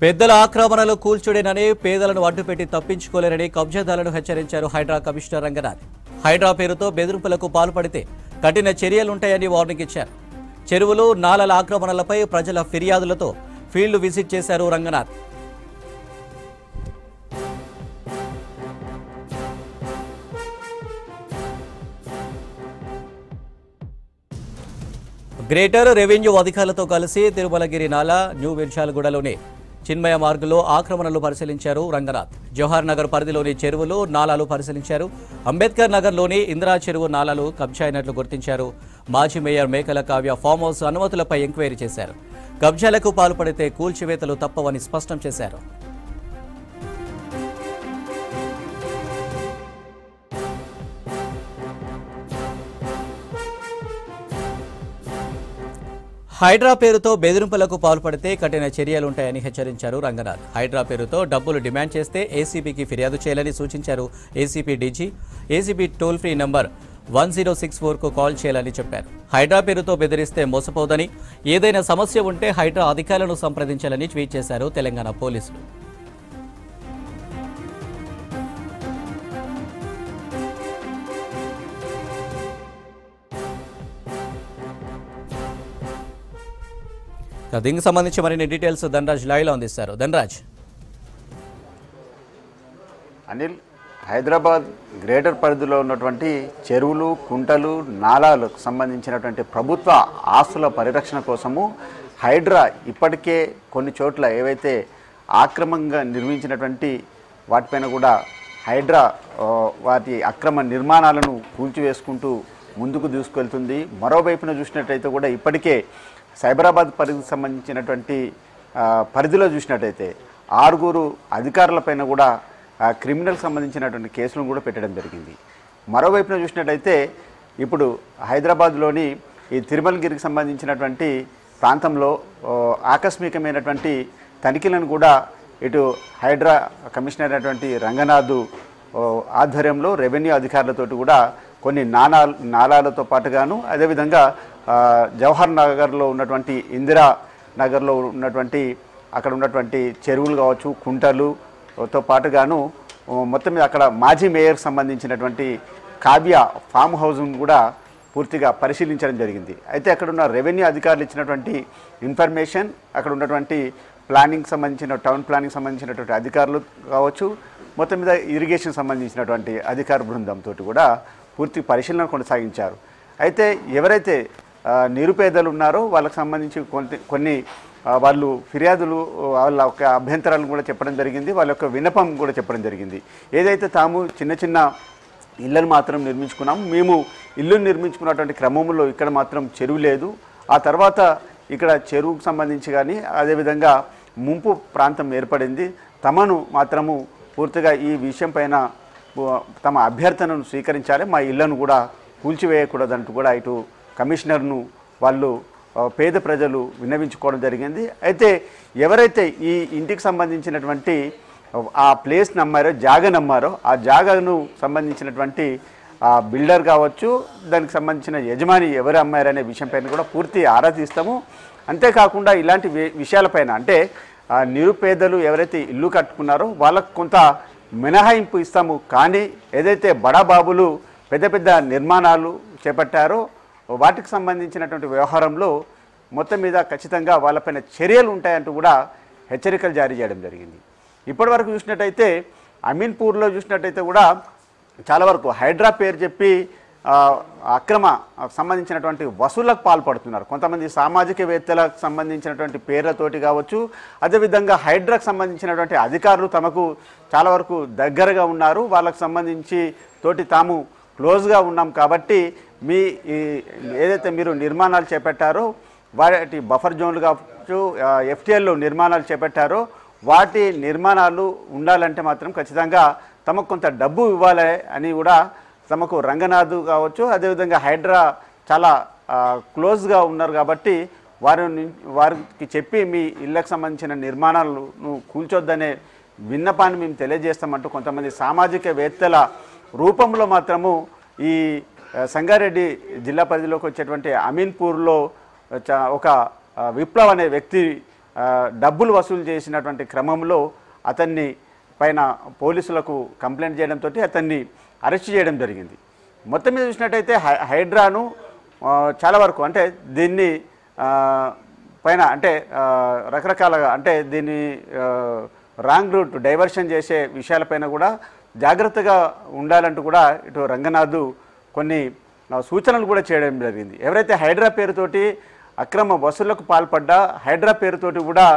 పెద్దల ఆక్రమణలు కూల్చుడేనని పేదలను అడ్డుపెట్టి తప్పించుకోలేరని కబ్జాదారులను హెచ్చరించారు హైడ్రా కమిషనర్ రంగనాథ్. హైడ్రా పేరుతో బెదిరింపులకు పాల్పడితే కఠిన చర్యలుంటాయని వార్నింగ్ ఇచ్చారు. చెరువులు, నాలల ఆక్రమణలపై ప్రజల ఫిర్యాదులతో ఫీల్డ్ విజిట్ చేశారు రంగనాథ్. గ్రేటర్ రెవెన్యూ అధికారులతో కలిసి తిరుమలగిరి నాలా, న్యూ విర్షాలగూడలోని చిన్మయ మార్గులో ఆక్రమణలు పరిశీలించారు రంగనాథ్. జవహర్ నగర్ పరిధిలోని చెరువులు, నాలాలు పరిశీలించారు. అంబేద్కర్ నగర్లోని ఇందిరా చెరువు నాలాలు కబ్జా అయినట్లు గుర్తించారు. మాజీ మేయర్ మేకల కావ్య ఫామ్ హౌస్ అనుమతులపై ఎంక్వైరీ చేశారు. కబ్జాలకు పాల్పడితే కూల్చివేతలు తప్పవని స్పష్టం చేశారు. హైడ్రా పేరుతో బెదిరింపులకు పాల్పడితే కఠిన చర్యలుంటాయని హెచ్చరించారు రంగనాథ్. హైడ్రా పేరుతో డబ్బులు డిమాండ్ చేస్తే ఏసీబీకి ఫిర్యాదు చేయాలని సూచించారు. ACP DG ACB toll free number 1064కు కాల్ చేయాలని చెప్పారు. హైడ్రా పేరుతో బెదిరిస్తే మోసపోదని, ఏదైనా సమస్య ఉంటే హైడ్రా అధికారులను సంప్రదించాలని ట్వీట్ చేశారు తెలంగాణ పోలీసులు. దీనికి సంబంధించి మరిన్ని డీటెయిల్స్ ధనరాజ్ లైవ్లో అందిస్తారు. ధనరాజ్. అనిల్, హైదరాబాద్ గ్రేటర్ పరిధిలో ఉన్నటువంటి చెరువులు, కుంటలు, నాలాలకు సంబంధించినటువంటి ప్రభుత్వ ఆస్తుల పరిరక్షణ కోసము హైడ్రా ఇప్పటికే కొన్ని చోట్ల ఏవైతే ఆక్రమంగా నిర్మించినటువంటి వాటిపైన కూడా హైడ్రా వాటి అక్రమ నిర్మాణాలను కూల్చివేసుకుంటూ ముందుకు దూసుకెళ్తుంది. మరోవైపున చూసినట్టయితే కూడా ఇప్పటికే సైబరాబాద్ పరిధికి సంబంధించినటువంటి పరిధిలో చూసినట్టయితే 6 అధికారులపైన కూడా క్రిమినల్ సంబంధించినటువంటి కేసులను కూడా పెట్టడం జరిగింది. మరోవైపున చూసినట్టయితే ఇప్పుడు హైదరాబాద్లోని ఈ తిరుమలగిరికి సంబంధించినటువంటి ప్రాంతంలో ఆకస్మికమైనటువంటి తనిఖీలను కూడా ఇటు హైడ్రా కమిషనర్ అయినటువంటి రంగనాథ్ ఆధ్వర్యంలో రెవెన్యూ అధికారులతోటి కూడా కొన్ని నాలాలతో పాటుగాను, అదేవిధంగా జవహర్ నగర్లో ఉన్నటువంటి ఇందిరా నగర్లో ఉన్నటువంటి అక్కడ ఉన్నటువంటి చెరువులు కావచ్చు, కుంటలుతో పాటుగాను మొత్తం మీద అక్కడ మాజీ మేయర్కి సంబంధించినటువంటి కావ్య ఫామ్ హౌస్ను కూడా పూర్తిగా పరిశీలించడం జరిగింది. అయితే అక్కడ ఉన్న రెవెన్యూ అధికారులు ఇచ్చినటువంటి ఇన్ఫర్మేషన్, అక్కడ ఉన్నటువంటి ప్లానింగ్ సంబంధించిన టౌన్ ప్లానింగ్ సంబంధించినటువంటి అధికారులు కావచ్చు, మొత్తం మీద ఇరిగేషన్ సంబంధించినటువంటి అధికార బృందంతో కూడా పూర్తి పరిశీలన కొనసాగించారు. అయితే ఎవరైతే నిరుపేదలు ఉన్నారో వాళ్ళకి సంబంధించి కొన్ని వాళ్ళు ఫిర్యాదులు, వాళ్ళ యొక్క అభ్యంతరాలను కూడా చెప్పడం జరిగింది. వాళ్ళ యొక్క విన్నపం కూడా చెప్పడం జరిగింది. ఏదైతే తాము చిన్న చిన్న ఇళ్లను మాత్రం నిర్మించుకున్నాము, మేము ఇల్లు నిర్మించుకున్నటువంటి క్రమంలో ఇక్కడ మాత్రం చెరువు లేదు, ఆ తర్వాత ఇక్కడ చెరువుకు సంబంధించి కానీ అదేవిధంగా ముంపు ప్రాంతం ఏర్పడింది, తమను మాత్రము పూర్తిగా ఈ విషయం పైన తమ అభ్యర్థనను స్వీకరించాలి, మా ఇళ్లను కూడా కూల్చివేయకూడదంటూ కూడా ఇటు కమిషనర్ను వాళ్ళు పేద ప్రజలు విన్నవించుకోవడం జరిగింది. అయితే ఎవరైతే ఈ ఇంటికి సంబంధించినటువంటి ఆ ప్లేస్ నమ్మారో, జాగా నమ్మారో, ఆ జాగాను సంబంధించినటువంటి బిల్డర్ కావచ్చు, దానికి సంబంధించిన యజమాని ఎవరు అమ్మారనే విషయంపైన కూడా పూర్తి ఆరా తీస్తాము. అంతేకాకుండా ఇలాంటి విషయాలపైన అంటే నిరుపేదలు ఎవరైతే ఇల్లు కట్టుకున్నారో వాళ్ళకు కొంత మినహాయింపు ఇస్తాము, కానీ ఏదైతే బడాబాబులు పెద్ద పెద్ద నిర్మాణాలు చేపట్టారో వాటికి సంబంధించినటువంటి వ్యవహారంలో మొత్తం మీద ఖచ్చితంగా వాళ్ళపైన చర్యలు ఉంటాయంటూ కూడా హెచ్చరికలు జారీ చేయడం జరిగింది. ఇప్పటి వరకు చూసినట్టయితే అమీన్పూర్లో చూసినట్టయితే కూడా చాలా వరకు హైడ్రా పేరు చెప్పి అక్రమ సంబంధించినటువంటి వసూళ్లకు పాల్పడుతున్నారు. కొంతమంది సామాజికవేత్తలకు సంబంధించినటువంటి పేర్లతోటి కావచ్చు, అదేవిధంగా హైడ్రాకు సంబంధించినటువంటి అధికారులు తమకు చాలా వరకు దగ్గరగా ఉన్నారు, వాళ్ళకు సంబంధించి తోటి తాము క్లోజ్గా ఉన్నాం కాబట్టి మీ ఏదైతే మీరు నిర్మాణాలు చేపట్టారో వాటి బఫర్ జోన్లు కావచ్చు, ఎఫ్టీఎల్లో నిర్మాణాలు చేపట్టారో వాటి నిర్మాణాలు ఉండాలంటే మాత్రం ఖచ్చితంగా తమకు కొంత డబ్బు ఇవ్వాలి అని కూడా తమకు రంగనాథ్ కావచ్చు, అదేవిధంగా హైడ్రా చాలా క్లోజ్గా ఉన్నారు కాబట్టి వారికి చెప్పి మీ ఇళ్లకు సంబంధించిన నిర్మాణాలను కూల్చొద్దనే విన్నపాన్ని మేము తెలియజేస్తామంటూ కొంతమంది సామాజికవేత్తల రూపంలో మాత్రము ఈ సంగారెడ్డి జిల్లా పరిధిలోకి వచ్చేటువంటి అమీన్పూర్లో ఒక విప్లవ్ అనే వ్యక్తి డబ్బులు వసూలు చేసినటువంటి క్రమంలో అతన్ని పైన పోలీసులకు కంప్లైంట్ చేయడంతో అతన్ని అరెస్ట్ చేయడం జరిగింది. మొత్తం మీద చూసినట్టయితే హైడ్రాను చాలా వరకు అంటే దీన్ని పైన అంటే రకరకాలుగా అంటే దీన్ని రాంగ్ రూట్ డైవర్షన్ చేసే విషయాలపైన కూడా జాగ్రత్తగా ఉండాలంటూ కూడా ఇటు రంగనాథ్ కొన్ని సూచనలు కూడా చేయడం జరిగింది. ఎవరైతే హైడ్రా పేరుతోటి అక్రమ వసూళ్లకు పాల్పడ్డా, హైడ్రా పేరుతోటి కూడా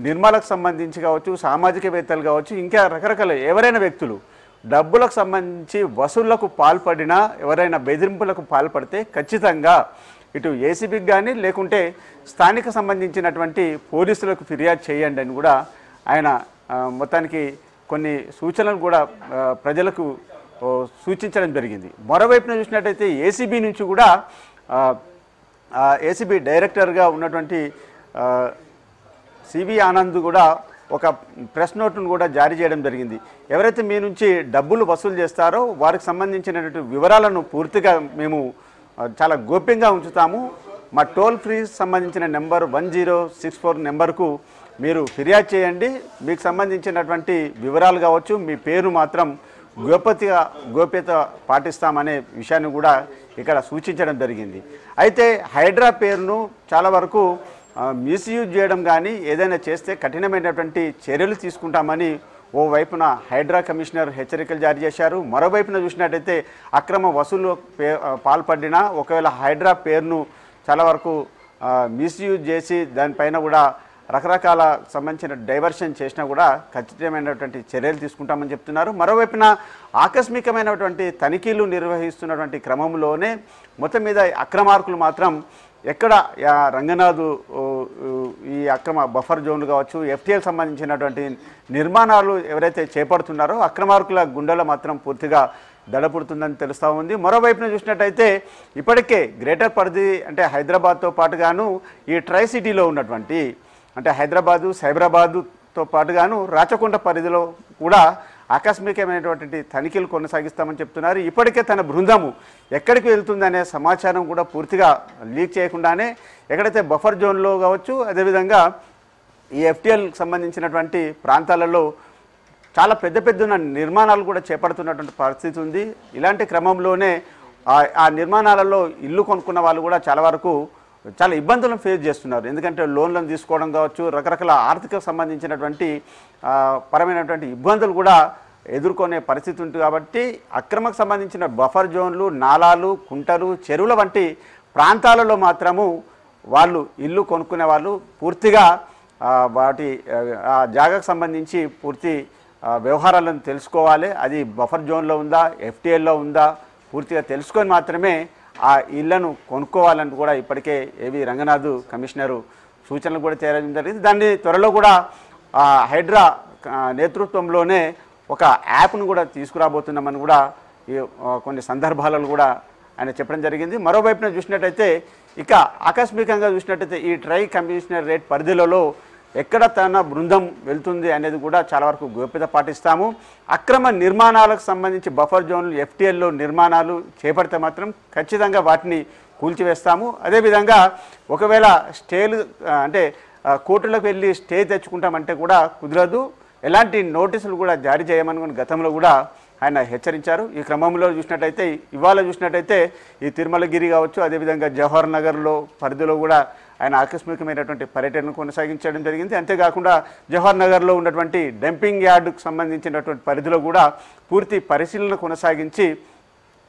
నిర్మాలకు సంబంధించి కావచ్చు, సామాజికవేత్తలు కావచ్చు, ఇంకా రకరకాల ఎవరైనా వ్యక్తులు డబ్బులకు సంబంధించి వసూళ్లకు పాల్పడినా, ఎవరైనా బెదిరింపులకు పాల్పడితే ఖచ్చితంగా ఇటు ఏసీబీకి కానీ లేకుంటే స్థానిక సంబంధించినటువంటి పోలీసులకు ఫిర్యాదు చేయండి అని కూడా ఆయన మొత్తానికి కొన్ని సూచనలు కూడా ప్రజలకు సూచించడం జరిగింది. మరోవైపున చూసినట్టయితే ఏసీబీ నుంచి కూడా ఏసీబీ డైరెక్టర్గా ఉన్నటువంటి సివి ఆనంద్ కూడా ఒక ప్రెస్ నోట్ను కూడా జారీ చేయడం జరిగింది. ఎవరైతే మీ నుంచి డబ్బులు వసూలు చేస్తారో వారికి సంబంధించినటువంటి వివరాలను పూర్తిగా మేము చాలా గోప్యంగా ఉంచుతాము. మా టోల్ ఫ్రీ సంబంధించిన నెంబర్ 1064 నెంబర్కు మీరు ఫిర్యాదు చేయండి. మీకు సంబంధించినటువంటి వివరాలు కావచ్చు, మీ పేరు మాత్రం గోప్యత పాటిస్తామనే విషయాన్ని కూడా ఇక్కడ సూచించడం జరిగింది. అయితే హైడ్రా పేరును చాలా వరకు మిస్యూజ్ చేయడం కానీ ఏదైనా చేస్తే కఠినమైనటువంటి చర్యలు తీసుకుంటామని ఓవైపున హైడ్రా కమిషనర్ హెచ్చరికలు జారీ చేశారు. మరోవైపున చూసినట్టయితే అక్రమ వసూలు పాల్పడినా ఒకవేళ హైడ్రా పేరును చాలా వరకు మిస్యూజ్ చేసి దానిపైన కూడా రకరకాల సంబంధించిన డైవర్షన్ చేసినా కూడా ఖచ్చితమైనటువంటి చర్యలు తీసుకుంటామని చెప్తున్నారు. మరోవైపున ఆకస్మికమైనటువంటి తనిఖీలు నిర్వహిస్తున్నటువంటి క్రమంలోనే మొత్తం మీద అక్రమార్కులు మాత్రం ఎక్కడ రంగనాథ్ ఈ అక్రమ బఫర్ జోన్లు కావచ్చు, ఎఫ్టీఎల్ సంబంధించినటువంటి నిర్మాణాలు ఎవరైతే చేపడుతున్నారో అక్రమార్కుల గుండెలో మాత్రం పూర్తిగా దడపుడుతుందని తెలుస్తూ ఉంది. మరోవైపున చూసినట్టయితే ఇప్పటికే గ్రేటర్ పరిధి అంటే హైదరాబాద్తో పాటుగాను ఈ ట్రై సిటీలో ఉన్నటువంటి అంటే హైదరాబాదు, సైబరాబాదుతో పాటుగాను రాచకొండ పరిధిలో కూడా ఆకస్మికమైనటువంటి తనిఖీలు కొనసాగిస్తామని చెప్తున్నారు. ఇప్పటికే తన బృందము ఎక్కడికి వెళ్తుందనే సమాచారం కూడా పూర్తిగా లీక్ చేయకుండానే ఎక్కడైతే బఫర్ జోన్లో కావచ్చు, అదేవిధంగా ఈ ఎఫ్టీఎల్కి సంబంధించినటువంటి ప్రాంతాలలో చాలా పెద్ద నిర్మాణాలు కూడా చేపడుతున్నటువంటి పరిస్థితి ఉంది. ఇలాంటి క్రమంలోనే ఆ నిర్మాణాలలో ఇల్లు కొనుక్కున్న వాళ్ళు కూడా చాలా ఇబ్బందులను ఫేస్ చేస్తున్నారు. ఎందుకంటే లోన్లను తీసుకోవడం కావచ్చు, రకరకాల ఆర్థిక సంబంధించినటువంటి పరమైనటువంటి ఇబ్బందులు కూడా ఎదుర్కొనే పరిస్థితి ఉంటుంది. కాబట్టి అక్రమకు సంబంధించిన బఫర్ జోన్లు, నాలాలు, కుంటలు, చెరువుల వంటి ప్రాంతాలలో మాత్రము వాళ్ళు ఇల్లు కొనుక్కునే వాళ్ళు పూర్తిగా వాటి జాగాకు సంబంధించి పూర్తి వ్యవహారాలను తెలుసుకోవాలి. అది బఫర్ జోన్లో ఉందా, ఎఫ్టీఎల్లో ఉందా పూర్తిగా తెలుసుకొని మాత్రమే ఆ ఇళ్లను కొనుక్కోవాలని కూడా ఇప్పటికే ఏవి రంగనాథ్ కమిషనరు సూచనలు కూడా చేయడం జరిగింది. దాన్ని త్వరలో కూడా హైడ్రా నేతృత్వంలోనే ఒక యాప్ను కూడా తీసుకురాబోతున్నామని కూడా కొన్ని సందర్భాలలో కూడా ఆయన చెప్పడం జరిగింది. మరోవైపున చూసినట్టయితే ఇక ఆకస్మికంగా చూసినట్టయితే ఈ ట్రై కమిషనరేట్ పరిధిలో ఎక్కడ తన బృందం వెళ్తుంది అనేది కూడా చాలా వరకు గోప్యత పాటిస్తాము. అక్రమ నిర్మాణాలకు సంబంధించి బఫర్ జోన్లు, ఎఫ్టీఎల్లో నిర్మాణాలు చేపడితే మాత్రం ఖచ్చితంగా వాటిని కూల్చివేస్తాము. అదేవిధంగా ఒకవేళ స్టేలు అంటే కోర్టులకు వెళ్ళి స్టే తెచ్చుకుంటామంటే కూడా కుదరదు. ఎలాంటి నోటీసులు కూడా జారీ చేయమని గతంలో కూడా ఆయన హెచ్చరించారు. ఈ క్రమంలో చూసినట్టయితే ఇవాళ చూసినట్టయితే ఈ తిరుమలగిరి కావచ్చు, అదేవిధంగా జవహర్ నగర్లో పరిధిలో కూడా ఆయన ఆకస్మికమైనటువంటి పర్యటనను కొనసాగించడం జరిగింది. అంతేకాకుండా జవహర్ నగర్లో ఉన్నటువంటి డంపింగ్ యార్డుకు సంబంధించినటువంటి పరిధిలో కూడా పూర్తి పరిశీలన కొనసాగించి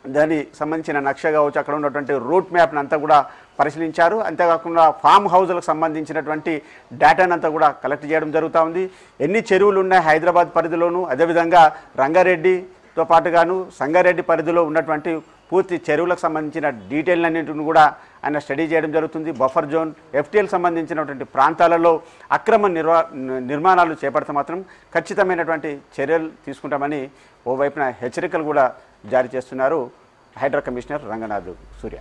దానికి సంబంధించిన నక్ష కావచ్చు, అక్కడ ఉన్నటువంటి రూట్ మ్యాప్ని అంతా కూడా పరిశీలించారు. అంతేకాకుండా ఫామ్ హౌజులకు సంబంధించినటువంటి డేటాను అంతా కూడా కలెక్ట్ చేయడం జరుగుతూ ఉంది. ఎన్ని చెరువులు ఉన్నాయి హైదరాబాద్ పరిధిలోను, అదేవిధంగా రంగారెడ్డితో పాటుగాను సంగారెడ్డి పరిధిలో ఉన్నటువంటి పూర్తి చెరువులకు సంబంధించిన డీటెయిల్నన్నింటిని కూడా ఆయన స్టడీ చేయడం జరుగుతుంది. బఫర్ జోన్, ఎఫ్టీఎల్ సంబంధించినటువంటి ప్రాంతాలలో అక్రమ నిర్మాణాలు చేపడితే మాత్రం ఖచ్చితమైనటువంటి చర్యలు తీసుకుంటామని ఓవైపున హెచ్చరికలు కూడా జారీ చేస్తున్నారు హైడ్రా కమిషనర్ రంగనాథ్ సూర్య.